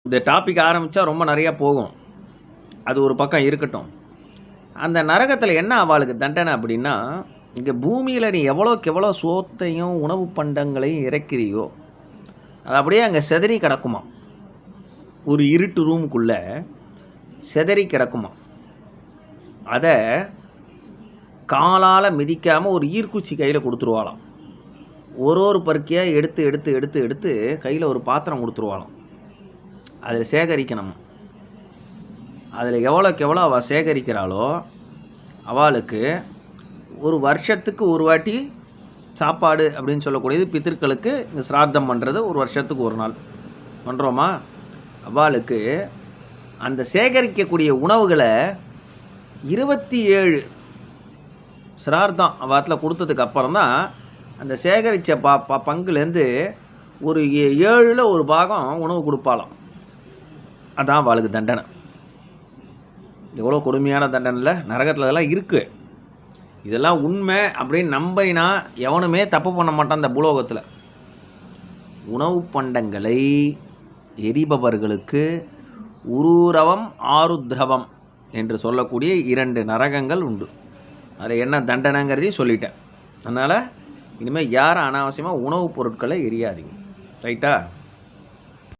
இந்த டாபிக் ஆரம்பித்தா ரொம்ப நிறையா போகும். அது ஒரு பக்கம் இருக்கட்டும். அந்த நரகத்தில் என்ன அவளுக்கு தண்டனை அப்படின்னா, இங்கே பூமியில் நீ எவ்வளோக்கு எவ்வளோ சோத்தையும் உணவு பண்டங்களையும் இறக்கிறியோ அது அப்படியே அங்கே செதறி கிடக்குமா. ஒரு இருட்டு ரூமுக்குள்ளே செதறி கிடக்குமா. அதை காலால் மிதிக்காமல் ஒரு ஈர்க்குச்சி கையில் கொடுத்துருவாளாம். ஒரு பருக்கையாக எடுத்து எடுத்து எடுத்து எடுத்து கையில் ஒரு பாத்திரம் கொடுத்துருவாளாம். அதில் சேகரிக்கணும். அதில் எவ்வளோக்கு எவ்வளோ அவள் சேகரிக்கிறாளோ அவளுக்கு ஒரு வருஷத்துக்கு ஒரு வாட்டி சாப்பாடு அப்படின்னு சொல்லக்கூடியது பித்திருக்களுக்கு இங்கே சிரார்த்தம் பண்ணுறது ஒரு வருஷத்துக்கு ஒரு நாள் பண்ணுறோமா. அவளுக்கு அந்த சேகரிக்கக்கூடிய உணவுகளை 27 சிரார்த்தம் அவத்தில் கொடுத்ததுக்கு அப்புறம் தான் அந்த சேகரித்த பங்குலேருந்து ஒரு 7ல் ஒரு பாகம் உணவு கொடுப்பாளாம். அதான் அவளுக்கு தண்டனை. எவ்வளோ கொடுமையான தண்டனை இல்லை. நரகத்தில் இதெல்லாம் இருக்குது. இதெல்லாம் உண்மை அப்படின்னு நம்பினா எவனுமே தப்பு பண்ண மாட்டான் இந்த பூலோகத்தில். உணவு பண்டங்களை எரிபவர்களுக்கு உரூரவம் ஆருத்ரவம் என்று சொல்லக்கூடிய 2 நரகங்கள் உண்டு. அதில் என்ன தண்டனைங்கிறதையும் சொல்லிட்டேன். அதனால் இனிமேல் யாரும் அனாவசியமாக உணவுப் பொருட்களை எரியாதீங்க. ரைட்டா?